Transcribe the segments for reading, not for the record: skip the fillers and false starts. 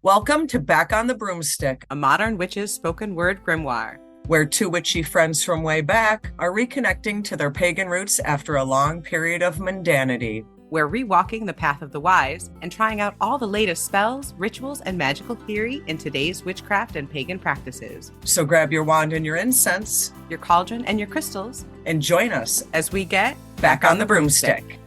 Welcome to Back on the Broomstick, a modern witch's spoken word grimoire, where two witchy friends from way back are reconnecting to their pagan roots after a long period of mundanity. We're rewalking the path of the wise and trying out all the latest spells, rituals, and magical theory in today's witchcraft and pagan practices. So grab your wand and your incense, your cauldron and your crystals, and join us as we get Back on the Broomstick.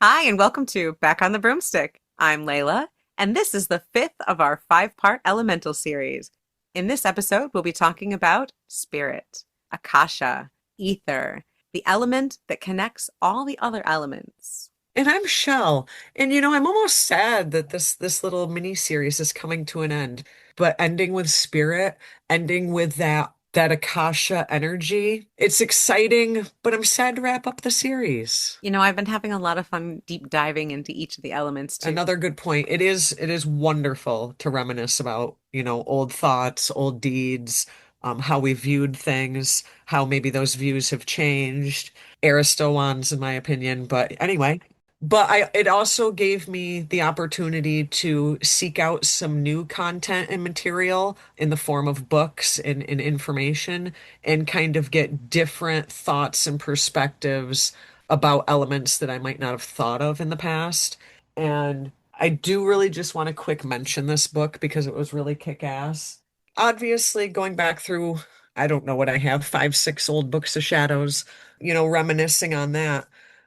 Hi, and welcome to Back on the Broomstick. I'm Layla, and this is the fifth of our 5-part elemental series. In this episode, we'll be talking about spirit, Akasha, aether, the element that connects all the other elements. And I'm Chelle. And I'm almost sad that this little mini series is coming to an end, but ending with spirit, ending with that Akasha energy. It's exciting, but I'm sad to wrap up the series. I've been having a lot of fun deep diving into each of the elements too. Another good point. It is wonderful to reminisce about, old thoughts, old deeds, how we viewed things, how maybe those views have changed. Aristotle's, in my opinion, but anyway. But it also gave me the opportunity to seek out some new content and material in the form of books and information and kind of get different thoughts and perspectives about elements that I might not have thought of in the past. And I do really just want to quick mention this book because it was really kick-ass. Obviously, going back through, I don't know what I have, 5, 6 old books of shadows, reminiscing on that.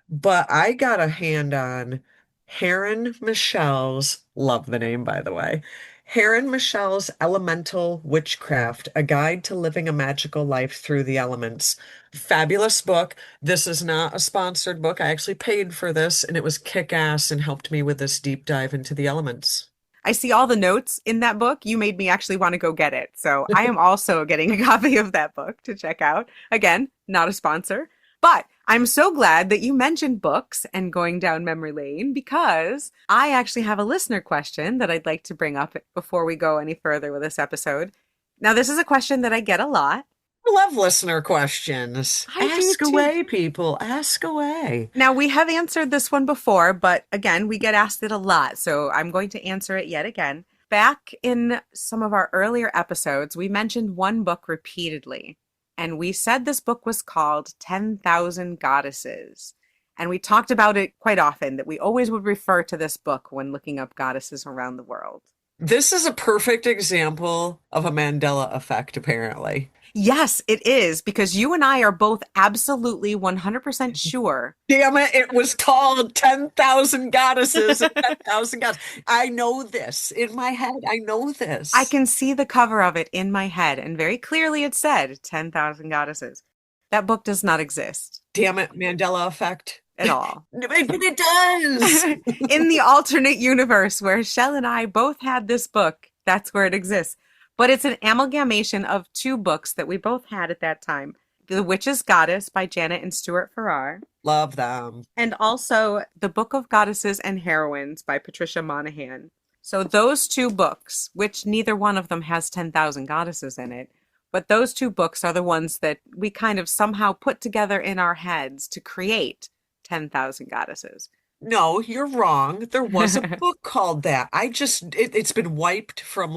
But I got a hand on Heron Michelle's, love the name, by the way, Heron Michelle's Elemental Witchcraft, A Guide to Living a Magical Life Through the Elements. Fabulous book. This is not a sponsored book. I actually paid for this, and it was kick-ass and helped me with this deep dive into the elements. I see all the notes in that book. You made me actually want to go get it. So I am also getting a copy of that book to check out. Again, not a sponsor. But I'm so glad that you mentioned books and going down memory lane because I actually have a listener question that I'd like to bring up before we go any further with this episode. Now, this is a question that I get a lot. I love listener questions. Ask away, people. Ask away. Now, we have answered this one before, but again, we get asked it a lot. So I'm going to answer it yet again. Back in some of our earlier episodes, we mentioned one book repeatedly. And we said this book was called 10,000 Goddesses. And we talked about it quite often, that we always would refer to this book when looking up goddesses around the world. This is a perfect example of a Mandela effect, apparently. Yes, it is, because you and I are both absolutely 100% sure. Damn it, it was called 10,000 Goddesses and 10,000 Gods. I know this in my head. I know this. I can see the cover of it in my head, and very clearly it said 10,000 Goddesses. That book does not exist. Damn it, Mandela effect. At all. But it does! In the alternate universe where Chelle and I both had this book, that's where it exists. But it's an amalgamation of two books that we both had at that time. The Witch's Goddess by Janet and Stuart Farrar. Love them. And also The Book of Goddesses and Heroines by Patricia Monahan. So those two books, which neither one of them has 10,000 goddesses in it, but those two books are the ones that we kind of somehow put together in our heads to create 10,000 goddesses. No, you're wrong. There was a book called that. It's been wiped from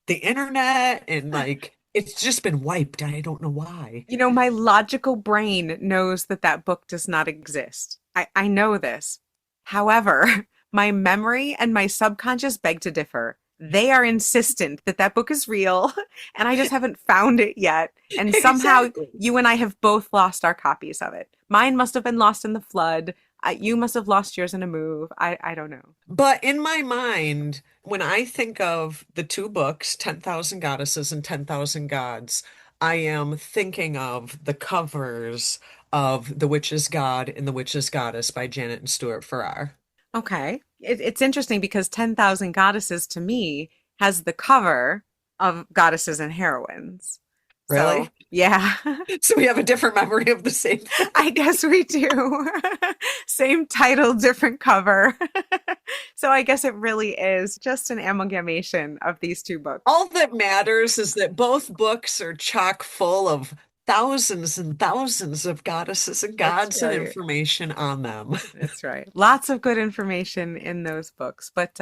the internet and it's just been wiped. I don't know why. My logical brain knows that book does not exist. I know this. However, my memory and my subconscious beg to differ. They are insistent that book is real, and I just haven't found it yet. And somehow you and I have both lost our copies of it. Mine must have been lost in the flood. You must have lost yours in a move. I don't know. But in my mind, when I think of the two books, 10,000 Goddesses and 10,000 Gods, I am thinking of the covers of The Witch's God and The Witch's Goddess by Janet and Stuart Farrar. Okay. It's interesting because 10,000 Goddesses to me has the cover of Goddesses and Heroines. Really? So, yeah. So we have a different memory of the same thing. I guess we do. Same title, different cover. So I guess it really is just an amalgamation of these two books. All that matters is that both books are chock full of thousands and thousands of goddesses and That's gods and right. information on them. That's right. Lots of good information in those books. But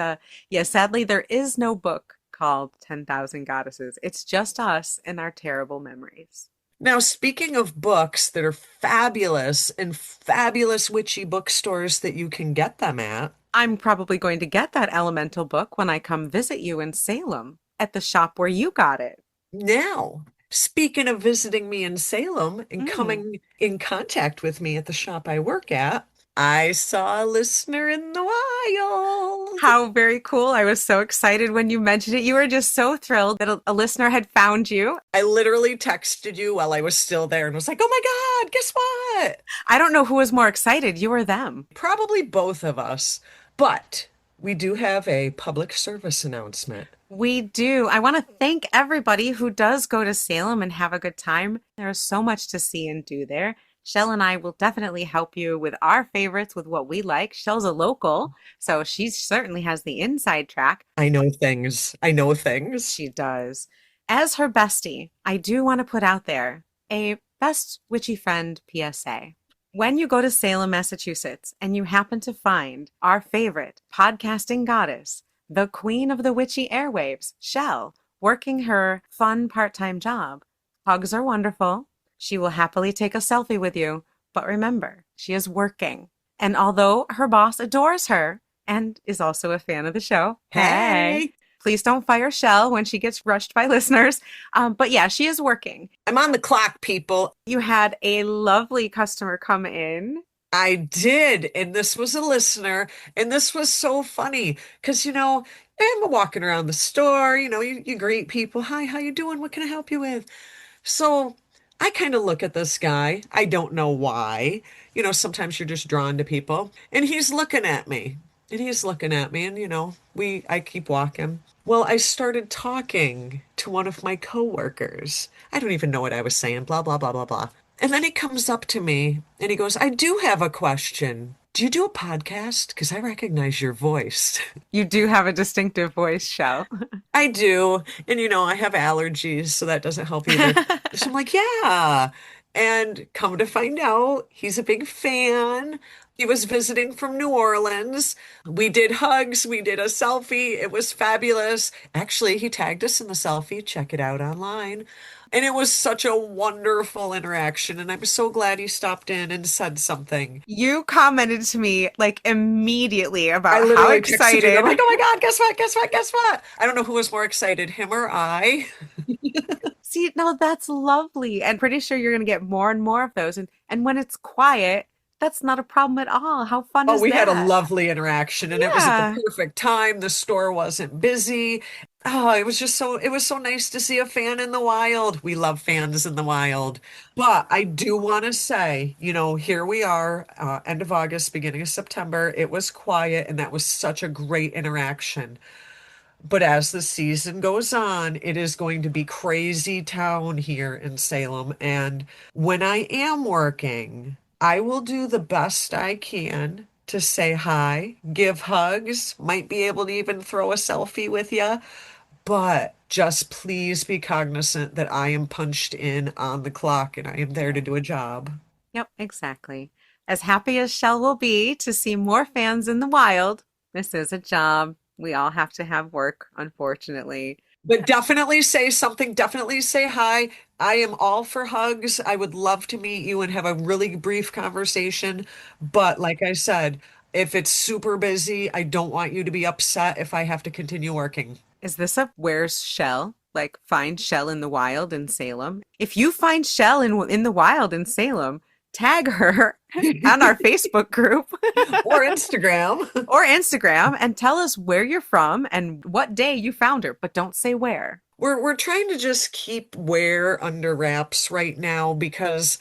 yeah, sadly, there is no book called 10,000 Goddesses. It's just us and our terrible memories. Now, speaking of books that are fabulous and fabulous witchy bookstores that you can get them at, I'm probably going to get that elemental book when I come visit you in Salem at the shop where you got it. now, speaking of visiting me in Salem and Mm. coming in contact with me at the shop I work at, I saw a listener in the wild. How very cool. I was so excited when you mentioned it. You were just so thrilled that a listener had found you. I literally texted you while I was still there and was like, oh my God, guess what? I don't know who was more excited, you or them. Probably both of us, but we do have a public service announcement. We do. I want to thank everybody who does go to Salem and have a good time. There is so much to see and do there. Shell and I will definitely help you with our favorites, with what we like. Shell's a local, so she certainly has the inside track. I know things. I know things. She does. As her bestie, I do want to put out there a best witchy friend PSA. When you go to Salem, Massachusetts, and you happen to find our favorite podcasting goddess, the queen of the witchy airwaves, Shell, working her fun part time job, hugs are wonderful. She will happily take a selfie with you, but remember, she is working. And although her boss adores her and is also a fan of the show, hey, Hey, please don't fire Shell when she gets rushed by listeners. But yeah, she is working. I'm on the clock, people. You had a lovely customer come in. I did. And this was a listener. And this was so funny because, I'm walking around the store, you greet people. Hi, how you doing? What can I help you with? So I kind of look at this guy. I don't know why. Sometimes you're just drawn to people. And he's looking at me. And he's looking at me. And, I keep walking. Well, I started talking to one of my coworkers. I don't even know what I was saying, blah, blah, blah, blah, blah. And then he comes up to me and he goes, I do have a question. Do you do a podcast? Because I recognize your voice. You do have a distinctive voice, Shell. I do. And I have allergies, so that doesn't help either. So I'm like, yeah. And come to find out, he's a big fan. He was visiting from New Orleans. We did hugs, we did a selfie. It was fabulous. Actually, he tagged us in the selfie. Check it out online. And it was such a wonderful interaction. And I'm so glad he stopped in and said something. You commented to me like immediately I about how literally texted you and I'm like, excited. oh my God, guess what? Guess what? Guess what? I don't know who was more excited, him or I. See, no, that's lovely. And pretty sure you're going to get more and more of those. And when it's quiet, that's not a problem at all. How fun Oh, is we had a that? lovely interaction and it was at the Yeah. perfect time. The store wasn't busy. Oh, it was so nice to see a fan in the wild. We love fans in the wild. But I do want to say, here we are, end of August, beginning of September. It was quiet and that was such a great interaction. But as the season goes on, it is going to be crazy town here in Salem. And when I am working, I will do the best I can to say hi, give hugs, might be able to even throw a selfie with you. But just please be cognizant that I am punched in on the clock and I am there to do a job. Yep, exactly. As happy as Shell will be to see more fans in the wild, this is a job. We all have to have work, unfortunately. But definitely say something, definitely say hi. I am all for hugs. I would love to meet you and have a really brief conversation. But like I said, if it's super busy, I don't want you to be upset if I have to continue working. Is this a where's Shell? Like find Shell in the wild in Salem? If you find Shell in the wild in Salem, tag her on our Facebook group Or Instagram. or Instagram and tell us where you're from and what day you found her, but don't say where. We're trying to just keep wear under wraps right now because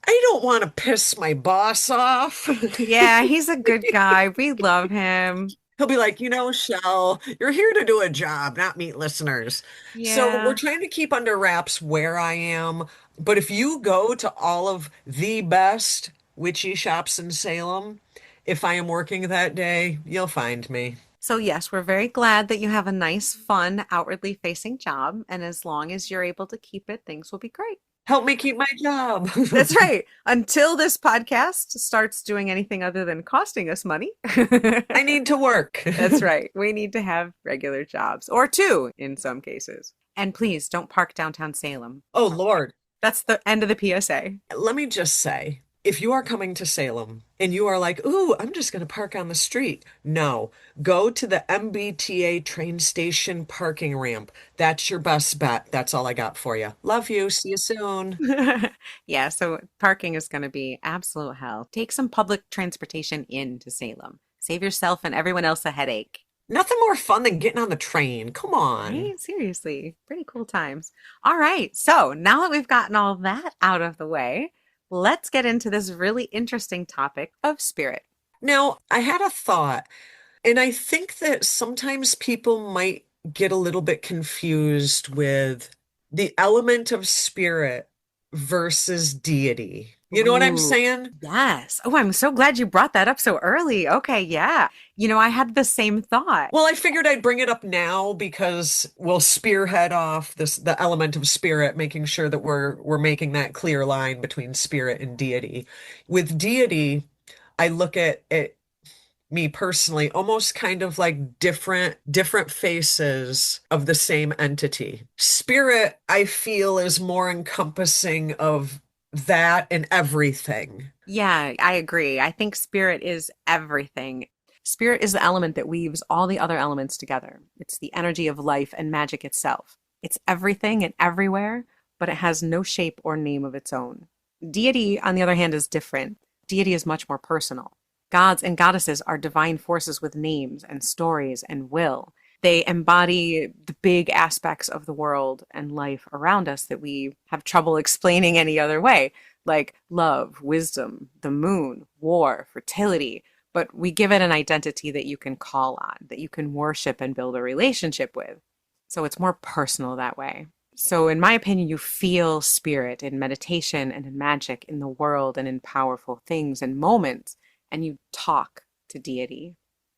I don't want to piss my boss off. Yeah, he's a good guy. We love him. He'll be like, Shell, you're here to do a job, not meet listeners. So we're Yeah. trying to keep under wraps where I am. But if you go to all of the best witchy shops in Salem, if I am working that day, you'll find me. So, yes, we're very glad that you have a nice, fun, outwardly facing job. And as long as you're able to keep it, things will be great. Help me keep my job. That's right. Until this podcast starts doing anything other than costing us money. I need to work. That's right. We need to have regular jobs, or two in some cases. And please don't park downtown Salem. Oh, Lord. That's the end of the PSA. Let me just say, if you are coming to Salem and you are like, ooh, I'm just going to park on the street. No, go to the MBTA train station parking ramp. That's your best bet. That's all I got for you. Love you. See you soon. Yeah, so parking is going to be absolute hell. Take some public transportation into Salem. Save yourself and everyone else a headache. Nothing more fun than getting on the train. Come on. Right? Seriously, pretty cool times. All right, so now that we've gotten all that out of the way, let's get into this really interesting topic of spirit. Now, I had a thought, and I think that sometimes people might get a little bit confused with the element of spirit versus deity. You know what I'm Ooh, saying? yes. Oh, I'm so glad you brought that up so early. Okay, yeah. I had the same thought. Well, I figured I'd bring it up now because we'll spearhead off the element of spirit, making sure that we're making that clear line between spirit and deity. With deity, I look at it, me personally, almost kind of like different faces of the same entity. Spirit, I feel, is more encompassing of that and everything. Yeah, I agree. I think spirit is everything. Spirit is the element that weaves all the other elements together. It's the energy of life and magic itself. It's everything and everywhere, but it has no shape or name of its own. Deity, on the other hand, is different. Deity is much more personal. Gods and goddesses are divine forces with names and stories and will. They embody the big aspects of the world and life around us that we have trouble explaining any other way, like love, wisdom, the moon, war, fertility. But we give it an identity that you can call on, that you can worship and build a relationship with. So it's more personal that way. So, in my opinion, you feel spirit in meditation and in magic, in the world and in powerful things and moments, and you talk to deity.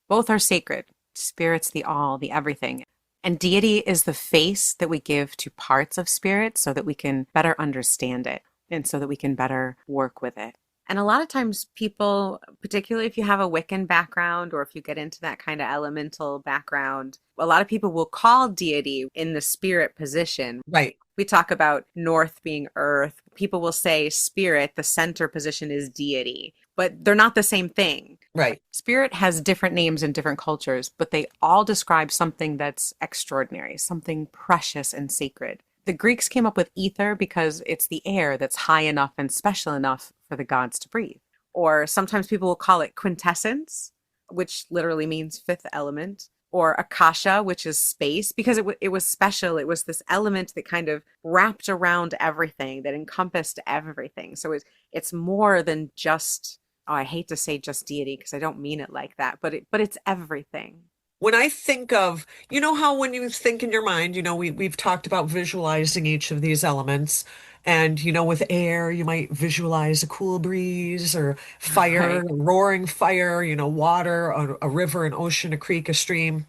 Both are sacred. Spirit's the all, the everything. And deity is the face that we give to parts of spirit so that we can better understand it and so that we can better work with it. And a lot of times, people, particularly if you have a Wiccan background or if you get into that kind of elemental background, a lot of people will call deity in the spirit position. Right, We talk about north being earth. People will say spirit, the center position is deity, but they're not the same thing. right. Spirit has different names in different cultures, but they all describe something that's extraordinary, something precious and sacred. The Greeks came up with ether because it's the air that's high enough and special enough for the gods to breathe. Or sometimes people will call it quintessence, which literally means fifth element, or Akasha, which is space, because it was special. It was this element that kind of wrapped around everything, that encompassed everything. So it's more than just, oh, I hate to say just deity because I don't mean it like that, but it's everything. When I think of, you know how when you think in your mind, we've talked about visualizing each of these elements. And, with air, you might visualize a cool breeze or fire, Right. a roaring fire, water, a river, an ocean, a creek, a stream.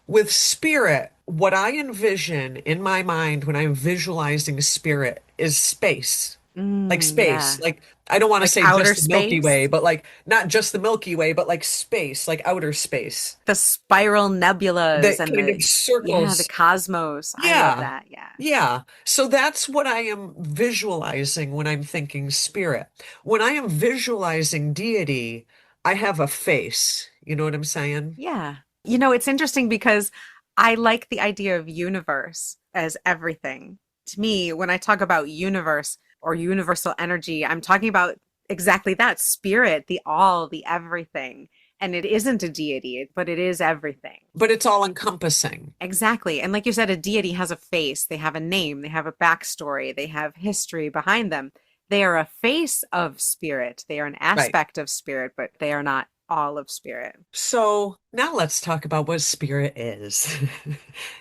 With spirit, what I envision in my mind when I'm visualizing spirit is space. Like space. Yeah. Like, I don't want to Like say outer just the Milky Way, space, but like not just the Milky Way, but like space, like outer space. the spiral nebulas That and kind of the circles. cosmos. I love Yeah. that. Yeah. Yeah. So that's what I am visualizing when I'm thinking spirit. When I am visualizing deity, I have a face. You know what I'm saying? Yeah. It's interesting because I like the idea of universe as everything. To me, when I talk about universe or universal energy, I'm talking about exactly that spirit, the all, the everything. And it isn't a deity, but it is everything. But it's all encompassing. Exactly. And like you said, a deity has a face, they have a name, they have a backstory, they have history behind them. They are a face of spirit, they are an Right. aspect of spirit, but they are not all of spirit. So now let's talk about what spirit is.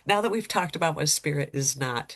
Now that we've talked about what spirit is not,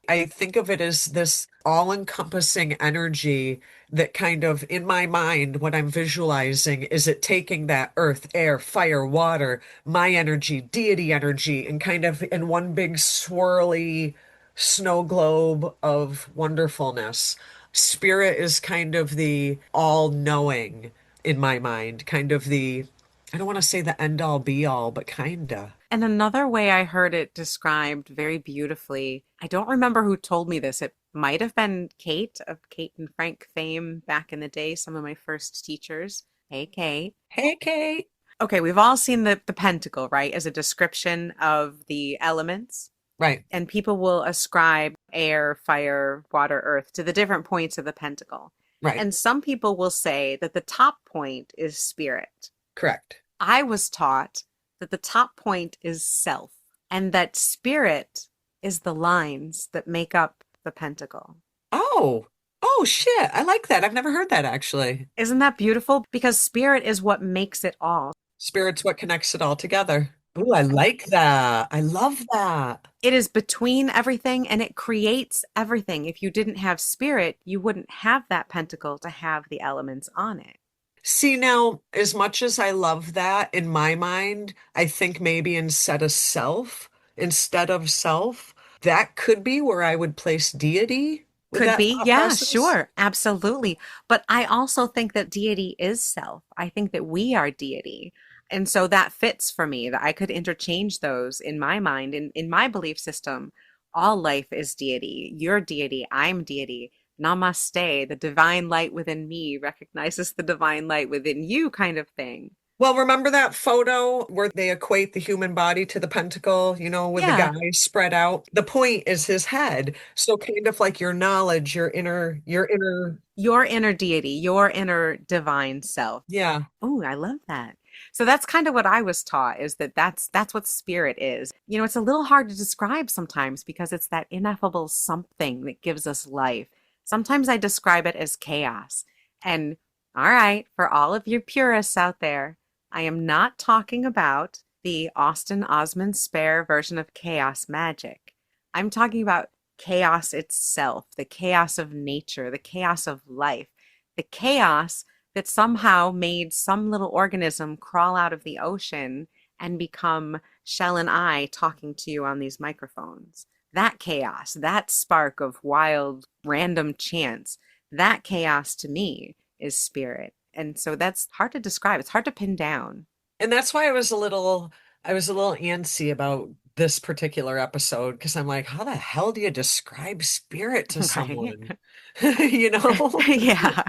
I think of it as this all-encompassing energy that kind of, in my mind, what I'm visualizing is it taking that earth, air, fire, water, my energy, deity energy, and kind of in one big swirly snow globe of wonderfulness. Spirit is kind of the all-knowing in my mind, kind of the, I don't want to say the end all be all, but kinda. And another way I heard it described very beautifully, I don't remember who told me this. It might have been Kate of Kate and Frank fame back in the day, some of my first teachers. Hey, Kate. Hey, Kate. Okay, we've all seen the pentacle, right, as a description of the elements. Right, And people will ascribe air, fire, water, earth to the different points of the pentacle. right, And some people will say that the top point is spirit. correct. I was taught that the top point is self and that spirit is the lines that make up the pentacle. Oh, oh shit. I like that. I've never heard that actually. Isn't that beautiful? Because spirit is what makes it all. Spirit's what connects it all together. Ooh, I like that. I love that. It is between everything and it creates everything. If you didn't have spirit, you wouldn't have that pentacle to have the elements on it. See, now, as much as I love that, in my mind, I think maybe instead of self, that could be where I would place deity with Could that be. thought Yeah, process. sure. Absolutely. But I also think that deity is self. I think that we are deity. And so that fits for me, that I could interchange those in my mind. In my belief system, all life is deity. You're deity. I'm deity. Namaste. The divine light within me recognizes the divine light within you, kind of thing. Well, remember that photo where they equate the human body to the pentacle, with the Yeah. guy spread out? The point is his head. So kind of like your knowledge, your inner, Your inner deity, your inner divine self. yeah. Oh, I love that. So that's kind of what I was taught is that that's what spirit is. You know, it's a little hard to describe sometimes because it's that ineffable something that gives us life. Sometimes I describe it as chaos. And all right, for all of you purists out there, I am not talking about the Austin Osman Spare version of chaos magic. I'm talking about chaos itself, the chaos of nature, the chaos of life, the chaos that somehow made some little organism crawl out of the ocean and become Shell and I talking to you on these microphones. That chaos, that spark of wild, random chance, that chaos to me is spirit. And so that's hard to describe. It's hard to pin down. And that's why I was a little antsy about this particular episode because I'm like, how the hell do you describe spirit to Right? someone? You know? Yeah.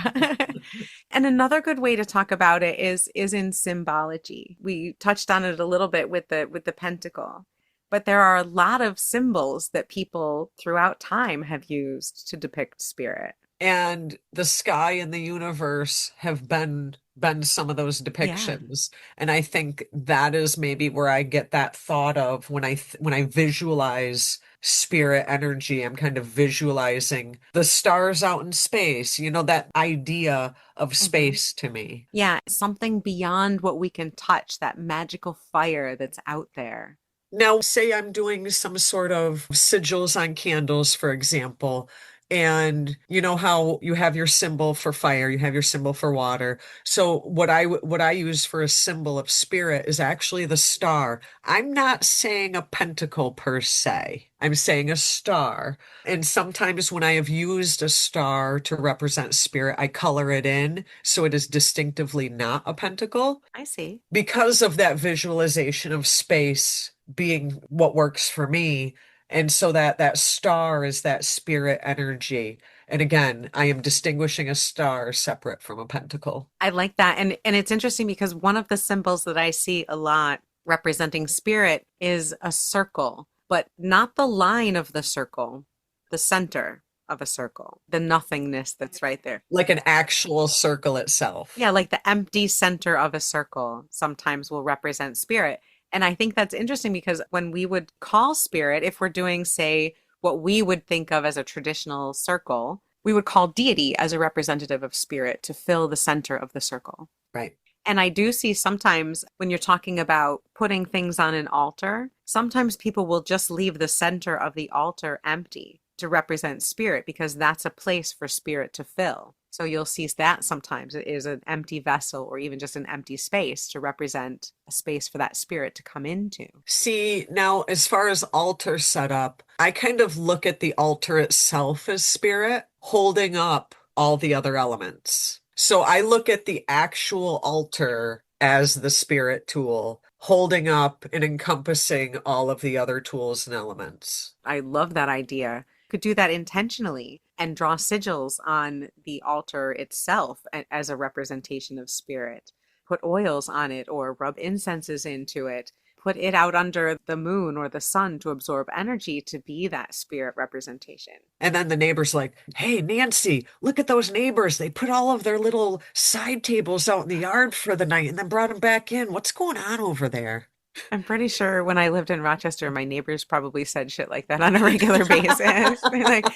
And another good way to talk about it is in symbology. We touched on it a little bit with the pentacle, but there are a lot of symbols that people throughout time have used to depict spirit. And the sky and the universe have been some of those Yeah. depictions. And I think that is maybe where I get that thought of when I visualize spirit energy, I'm kind of visualizing the stars out in space, that idea of hmm space to me. Yeah, something beyond what we can touch, that magical fire that's out there. Now, say I'm doing some sort of sigils on candles, for example, and you know how you have your symbol for fire, you have your symbol for water. So what I use for a symbol of spirit is actually the star. I'm not saying a pentacle per se. I'm saying a star. And sometimes when I have used a star to represent spirit, I color it in so it is distinctively not a pentacle I see. because of that visualization of space being what works for me. And so that star is that spirit energy. And again, I am distinguishing a star separate from a pentacle. I like that. And it's interesting because one of the symbols that I see a lot representing spirit is a circle, but not the line of the circle, the center of a circle, the nothingness that's right there. Like an actual circle itself. Yeah, like the empty center of a circle sometimes will represent spirit. And I think that's interesting because when we would call spirit, if we're doing, say, what we would think of as a traditional circle, we would call deity as a representative of spirit to fill the center of the circle. Right. And I do see sometimes when you're talking about putting things on an altar, sometimes people will just leave the center of the altar empty to represent spirit because that's a place for spirit to fill. So you'll see that sometimes it is an empty vessel or even just an empty space to represent a space for that spirit to come into. See, now as far as altar setup, I kind of look at the altar itself as spirit holding up all the other elements. So I look at the actual altar as the spirit tool, holding up and encompassing all of the other tools and elements. I love that idea. Could do that intentionally and draw sigils on the altar itself as a representation of spirit. Put oils on it or rub incenses into it. Put it out under the moon or the sun to absorb energy to be that spirit representation. And then the neighbor's like, "Hey, Nancy, look at those neighbors. They put all of their little side tables out in the yard for the night and then brought them back in. What's going on over there?" I'm pretty sure when I lived in Rochester, my neighbors probably said shit like that on a regular basis. They're like,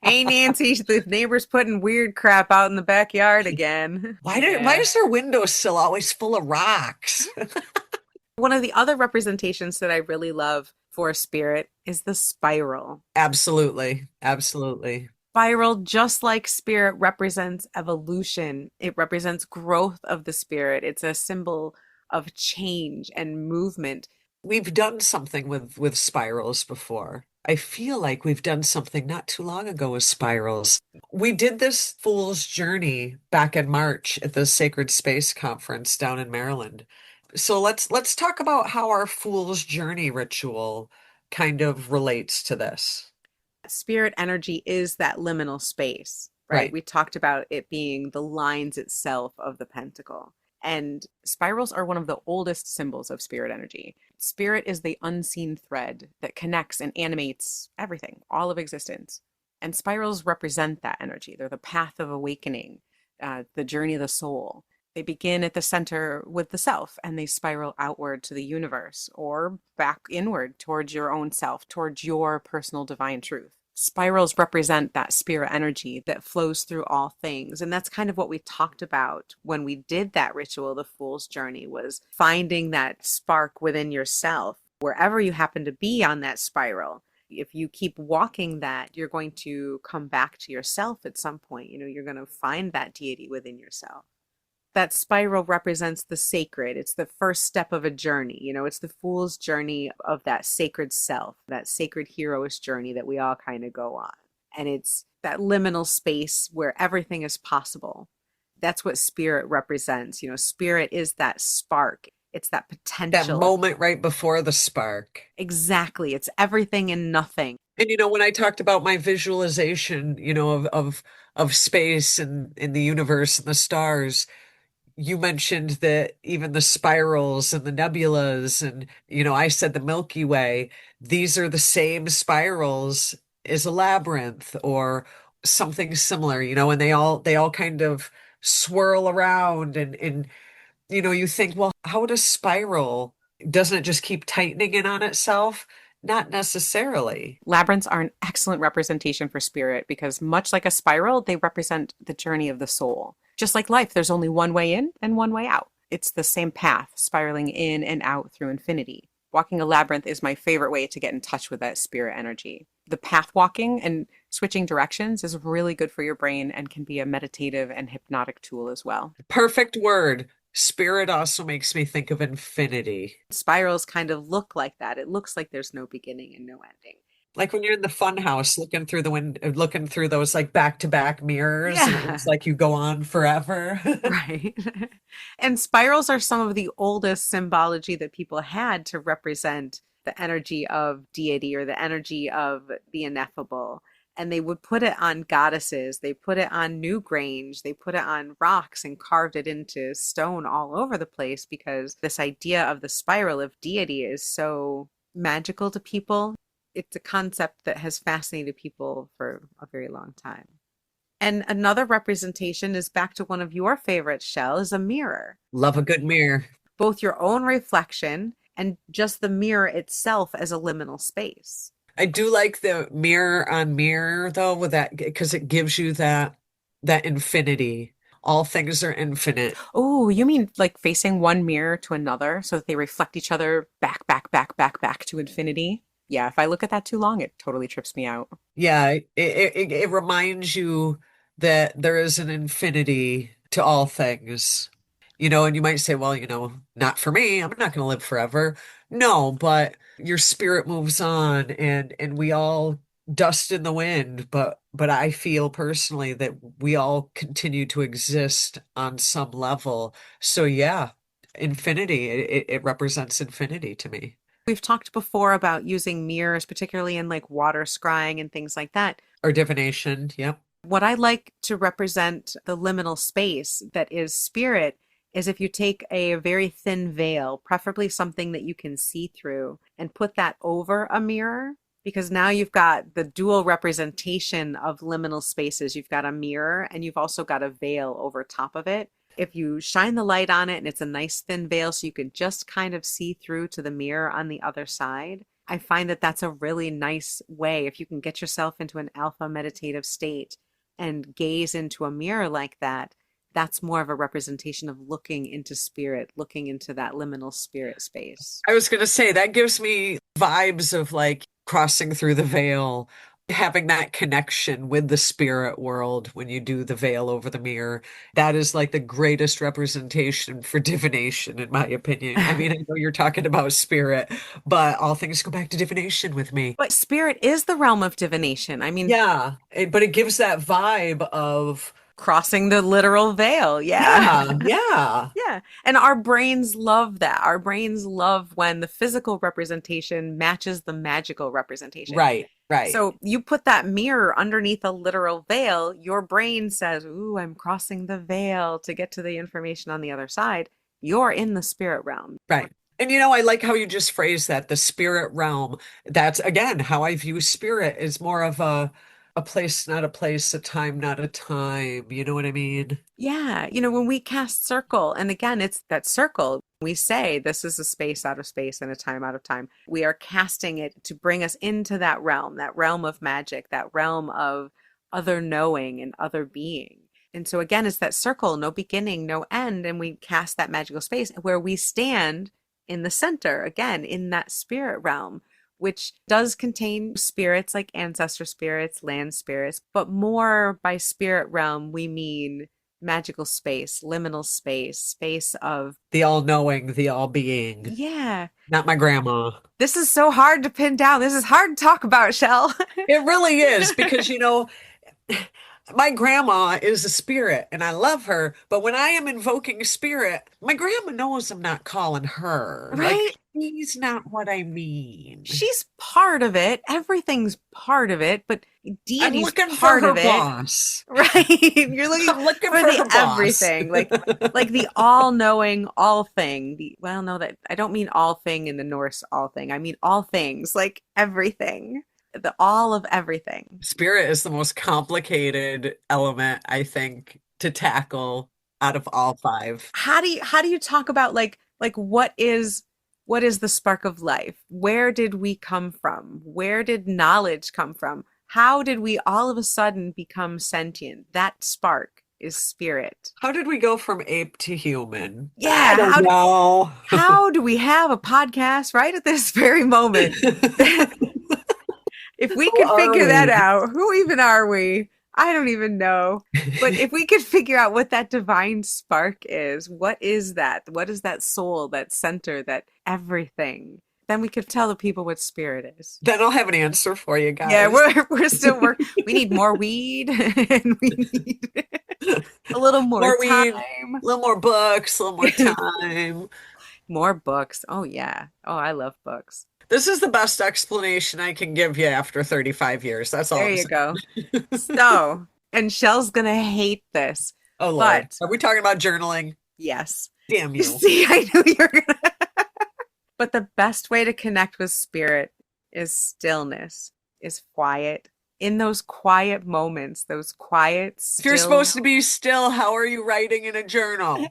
"Hey, Nancy, the neighbor's putting weird crap out in the backyard again." Why Yeah. is their windowsill always full of rocks? One of the other representations that I really love for a spirit is the spiral. Absolutely. Absolutely. Spiral, just like spirit, represents evolution. It represents growth of the spirit. It's a symbol of change and movement. We've done something with spirals before. I feel like we've done something not too long ago with spirals. We did this Fool's Journey back in March at the Sacred Space Conference down in Maryland. So let's talk about how our Fool's Journey ritual kind of relates to this. Spirit energy is that liminal space, right? Right. We talked about it being the lines itself of the pentacle. And spirals are one of the oldest symbols of spirit energy. Spirit is the unseen thread that connects and animates everything, all of existence. And spirals represent that energy. They're the path of awakening, the journey of the soul. They begin at the center with the self and they spiral outward to the universe or back inward towards your own self, towards your personal divine truth. Spirals represent that spirit energy that flows through all things. And that's kind of what we talked about when we did that ritual, the Fool's Journey, was finding that spark within yourself, wherever you happen to be on that spiral. If you keep walking that, you're going to come back to yourself at some point. You're going to find that deity within yourself. That spiral represents the sacred. It's the first step of a journey. It's the fool's journey of that sacred self, that sacred hero's journey that we all kind of go on. And it's that liminal space where everything is possible. That's what spirit represents. Spirit is that spark. It's that That potential. moment right before the spark. Exactly. It's everything and nothing. And when I talked about my visualization, of space and in the universe and the stars, you mentioned that even the spirals and the nebulas and I said the Milky Way, these are the same spirals as a labyrinth or something similar, and they all kind of swirl around and you think, well, how would a spiral, doesn't it just keep tightening in on itself? Not necessarily. Labyrinths are an excellent representation for spirit because, much like a spiral, they represent the journey of the soul. Just like life, there's only one way in and one way out. It's the same path, spiraling in and out through infinity. Walking a labyrinth is my favorite way to get in touch with that spirit energy. The path walking and switching directions is really good for your brain and can be a meditative and hypnotic tool as well. Perfect word. Spirit also makes me think of infinity. Spirals kind of look like that. It looks like there's no beginning and no ending. Like when you're in the fun house looking through the window, looking through those like back-to-back mirrors, and it looks Yeah. like you go on forever. Right. And spirals are some of the oldest symbology that people had to represent the energy of deity or the energy of the ineffable. And they would put it on goddesses, they put it on Newgrange, they put it on rocks and carved it into stone all over the place because this idea of the spiral of deity is so magical to people. It's a concept that has fascinated people for a very long time. And another representation is back to one of your favorites, Chelle, is a mirror. Love a good mirror. Both your own reflection and just the mirror itself as a liminal space. I do like the mirror on mirror though, with that because it gives you that infinity. All things are infinite. Oh, you mean like facing one mirror to another so that they reflect each other back, back, back, back, back to infinity? Yeah, if I look at that too long, it totally trips me out. Yeah, it reminds you that there is an infinity to all things. And you might say, well, not for me. I'm not going to live forever. No, but your spirit moves on and we all dust in the wind, but I feel personally that we all continue to exist on some level. So yeah, infinity, it represents infinity to me. We've talked before about using mirrors, particularly in like water scrying and things like that. Or divination, yep. What I like to represent the liminal space that is spirit is if you take a very thin veil, preferably something that you can see through, and put that over a mirror, because now you've got the dual representation of liminal spaces. You've got a mirror and you've also got a veil over top of it. If you shine the light on it and it's a nice thin veil so you can just kind of see through to the mirror on the other side, I find that that's a really nice way if you can get yourself into an alpha meditative state and gaze into a mirror like that. That's more of a representation of looking into spirit, looking into that liminal spirit space. I was going to say that gives me vibes of like crossing through the veil, having that connection with the spirit world when you do the veil over the mirror. That is like the greatest representation for divination, in my opinion. I mean, I know you're talking about spirit, but all things go back to divination with me. But spirit is the realm of divination. I mean, Yeah, but it gives that vibe of, crossing the literal veil. Yeah. yeah, yeah, Yeah. And our brains love that. Our brains love when the physical representation matches the magical representation. right, right, So you put that mirror underneath a literal veil, your brain says, ooh, I'm crossing the veil to get to the information on the other side. You're in the spirit realm. right. And I like how you just phrased that, the spirit realm. That's again how I view spirit is more of a place, not a place, a time, not a time. You know what I mean? Yeah, when we cast circle, and again, it's that circle, we say this is a space out of space and a time out of time. We are casting it to bring us into that realm of magic, that realm of other knowing and other being. And so, again, it's that circle, no beginning, no end. And we cast that magical space where we stand in the center, again, in that spirit realm, which does contain spirits like ancestor spirits, land spirits, but more by spirit realm, we mean magical space, liminal space, space of, The all-knowing, the all-being. yeah, Not my grandma. this is so hard to pin down. This is hard to talk about, Shell. It really is because my grandma is a spirit and I love her, but when I am invoking spirit, my grandma knows I'm not calling her. Like, Right? she's not what I mean. She's part of it. Everything's part of it, but I'm deity's looking for part her of it. boss. Right? You're looking I'm looking for for the her boss. everything, like the all-knowing all thing. Well, no, that I don't mean all thing in the Norse all thing. I mean all things, like everything. The all of everything. Spirit is the most complicated element, I think, to tackle out of all five. How do you talk about like what is the spark of life? Where did we come from? Where did knowledge come from? How did we all of a sudden become sentient? That spark is spirit. How did we go from ape to human? I Yeah, don't know. how do we have a podcast right at this very moment? If we Who could are figure that we? out, who even are we? I don't even know. But if we could figure out what that divine spark is, what is that? What is that soul, that center, that everything? Then we could tell the people what spirit is. Then I'll have an answer for you Yeah, guys. we're still we need more weed and we need a little more More weed, a time. little more books, a little more time. More books. Oh yeah. Oh, I love books. This is the best explanation I can give you after 35 years. That's all There I'm you go. saying. So, and Shell's gonna hate this, Oh Lord. but Are we talking about journaling? yes. Damn You you. see, I knew you were gonna. But the best way to connect with spirit is stillness, is quiet. In those quiet moments, those quiet, If you're still. supposed to be still, how are you writing in a journal?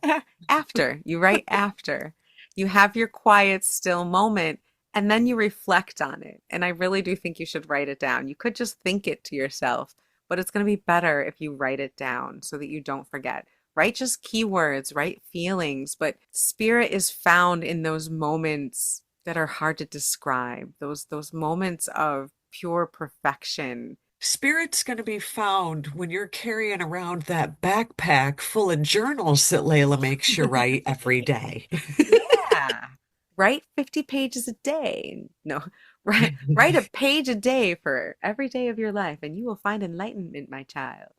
After, you write after. You have your quiet, still moment, and then you reflect on it. And I really do think you should write it down. You could just think it to yourself, but it's going to be better if you write it down so that you don't forget. Write just keywords, write feelings, but spirit is found in those moments that are hard to describe. Those moments of pure perfection Spirit's going to be found when you're carrying around that backpack full of journals that Layla makes you write every day. Yeah. Write 50 pages a day. No, write a page a day for every day of your life, and you will find enlightenment, my child.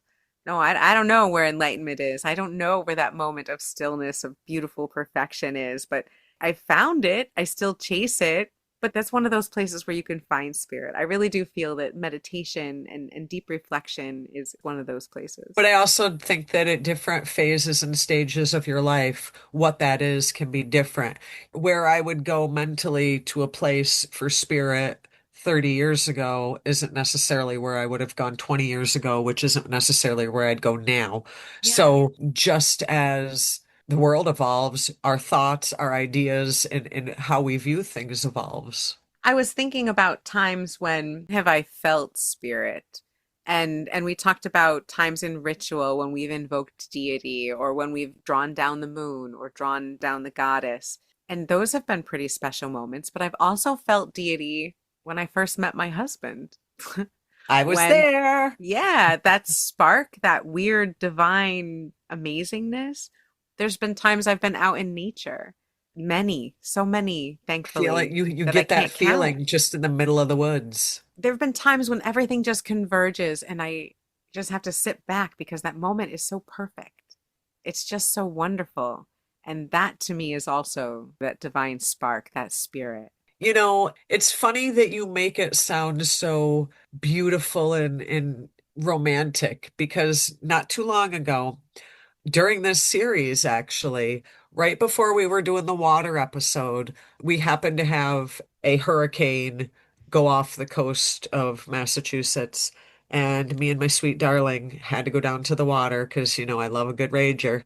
No, I don't know where enlightenment is. I don't know where that moment of stillness, of beautiful perfection is, but I found it. I still chase it. But that's one of those places where you can find spirit. I really do feel that meditation and deep reflection is one of those places. But I also think that at different phases and stages of your life, what that is can be different. Where I would go mentally to a place for spirit 30 years ago isn't necessarily where I would have gone 20 years ago, which isn't necessarily where I'd go now. Yeah. So just as the world evolves, our thoughts, our ideas, and how we view things evolves. I was thinking about times when have I felt spirit? And we talked about times in ritual when we've invoked deity or when we've drawn down the moon or drawn down the goddess. And those have been pretty special moments, but I've also felt deity when I first met my husband. I was When, there. yeah, that spark, that weird divine amazingness. There's been times I've been out in nature, many, so many, Feeling thankfully, you that I get that can't count. feeling just in the middle of the woods. There have been times when everything just converges and I just have to sit back because that moment is so perfect. It's just so wonderful. And that to me is also that divine spark, that spirit. You know, it's funny that you make it sound so beautiful and romantic because not too long ago, during this series, actually, right before we were doing the water episode, we happened to have a hurricane go off the coast of Massachusetts. And me and my sweet darling had to go down to the water because, I love a good rager.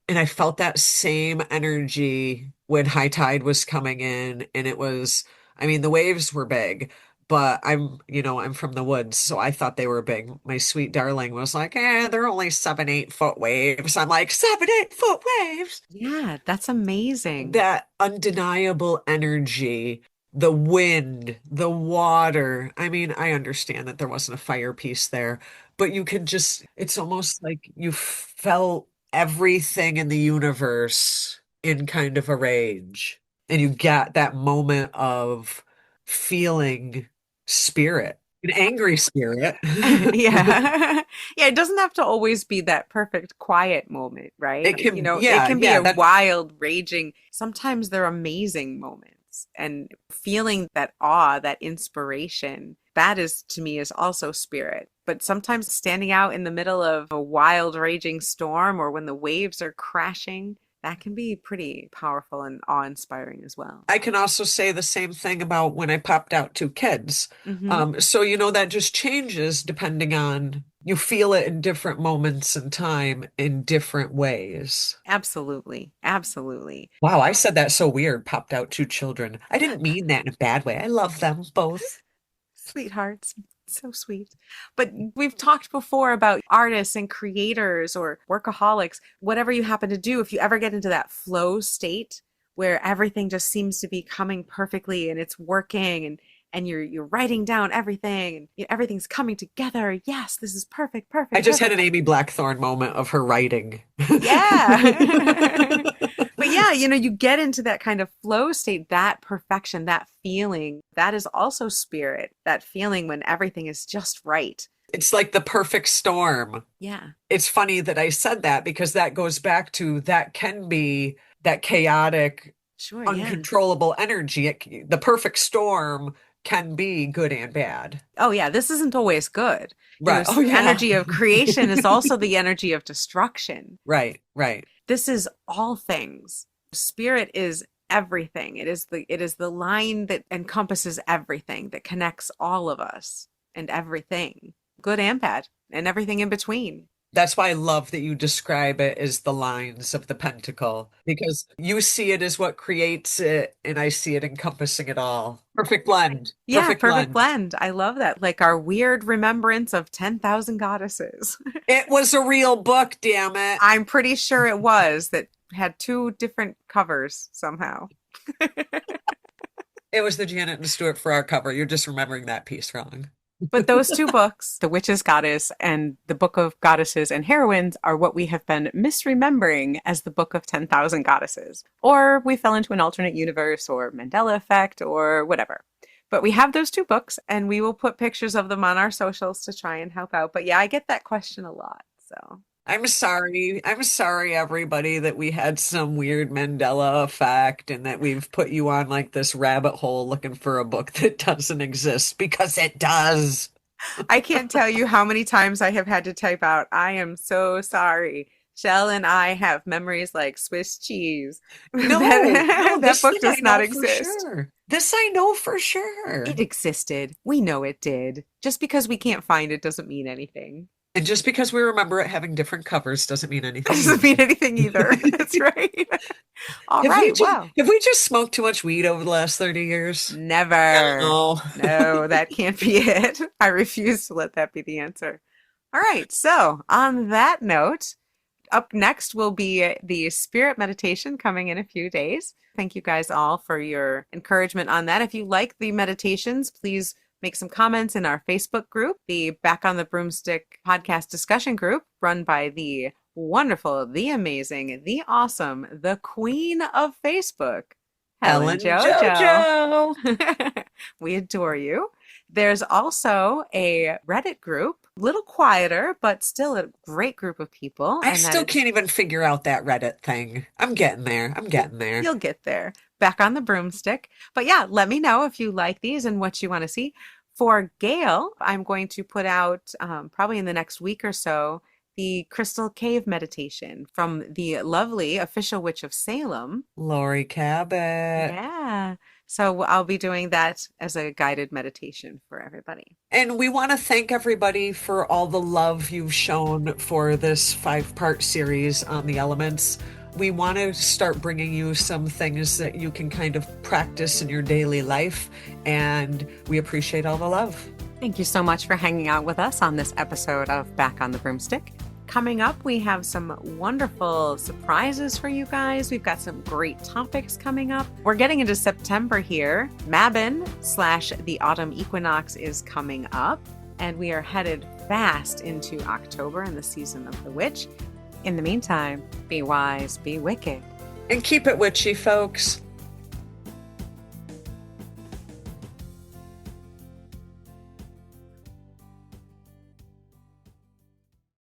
And I felt that same energy when high tide was coming in. And I mean, the waves were big, but I'm from the woods, so I thought they were big. My sweet darling was like, they're only 7, 8 foot waves. I'm like, 7, 8 foot waves. Yeah, that's amazing. That undeniable energy, the wind, the water. I mean, I understand that there wasn't a fire piece there, but it's almost like you felt everything in the universe in kind of a rage. And you get that moment of feeling spirit, an angry spirit. Yeah. Yeah, it doesn't have to always be that perfect quiet moment, right? It can, It yeah, can be yeah, a that wild, raging, sometimes they're amazing moments. And feeling that awe, that inspiration, that is to me is also spirit. But sometimes standing out in the middle of a wild, raging storm or when the waves are crashing, that can be pretty powerful and awe-inspiring as well. I can also say the same thing about when I popped out 2 kids. Hmm. So that just changes depending on you feel it in different moments in time in different ways. Absolutely. Absolutely. Wow, I said that so weird, popped out 2 children. I didn't mean that in a bad way. I love them both. Sweethearts. So sweet. But we've talked before about artists and creators or workaholics, whatever you happen to do, if you ever get into that flow state where everything just seems to be coming perfectly and it's working and you're writing down everything and everything's coming together. Yes, this is perfect, I perfect, just had perfect. an Amy Blackthorne moment of her writing. Yeah. But yeah, you get into that kind of flow state, that perfection, that feeling, that is also spirit, that feeling when everything is just right. It's like the perfect storm. Yeah. It's funny that I said that because that goes back to that can be that chaotic, Sure, yeah. uncontrollable energy. The perfect storm can be good and bad. Oh yeah, this isn't always good. Right. Oh, yeah. Energy of creation is also the energy of destruction. Right, right. This is all things. Spirit is everything. It is the line that encompasses everything, that connects all of us and everything, good and bad, and everything in between. That's why I love that you describe it as the lines of the pentacle, because you see it as what creates it, and I see it encompassing it all. Perfect blend. Yeah, Perfect perfect blend. blend. I love that. Like our weird remembrance of 10,000 goddesses. It was a real book, damn it. I'm pretty sure it was that had two different covers somehow. It was the Janet and Stuart for our cover. You're just remembering that piece wrong. But those two books, The Witch's Goddess and the Book of Goddesses and Heroines, are what we have been misremembering as the Book of 10,000 Goddesses. Or we fell into an alternate universe, or Mandela effect, or whatever. But we have those two books, and we will put pictures of them on our socials to try and help out. But yeah, I get that question a lot. So I'm sorry. I'm sorry, everybody, that we had some weird Mandela effect and that we've put you on like this rabbit hole looking for a book that doesn't exist because it does. I can't tell you how many times I have had to type out, I am so sorry. Shell and I have memories like Swiss cheese. No, no, That this book thing I does not know for exist. sure. This I know for It sure. existed. We know it did. Just because we can't find it doesn't mean anything. And just because we remember it having different covers doesn't mean anything Doesn't mean either. anything either. That's right. All Have we right. just Wow. have we just smoked too much weed over the last 30 years? Never. No. No, that can't be it. I refuse to let that be the answer. All right. So, on that note, up next will be the spirit meditation coming in a few days. Thank you guys all for your encouragement on that. If you like the meditations, please make some comments in our Facebook group, the Back on the Broomstick podcast discussion group, run by the wonderful, the amazing, the awesome, the queen of Facebook, Helen Ellen JoJo. JoJo. We adore you. There's also a Reddit group, a little quieter, but still a great group of people. I And that still is, can't even figure out that Reddit thing. I'm getting there. I'm getting there. you'll get there. Back on the broomstick. But yeah, let me know if you like these and what you want to see. For Gail, I'm going to put out probably in the next week or so the Crystal Cave meditation from the lovely official witch of Salem. Lori Cabot. Yeah. So I'll be doing that as a guided meditation for everybody. And we want to thank everybody for all the love you've shown for this 5-part series on the elements. We want to start bringing you some things that you can kind of practice in your daily life, and we appreciate all the love. Thank you so much for hanging out with us on this episode of Back on the Broomstick. Coming up, we have some wonderful surprises for you guys. We've got some great topics coming up. We're getting into September here. Mabon / the autumn equinox is coming up, and we are headed fast into October and the season of the witch. In the meantime, be wise, be wicked. And keep it witchy, folks.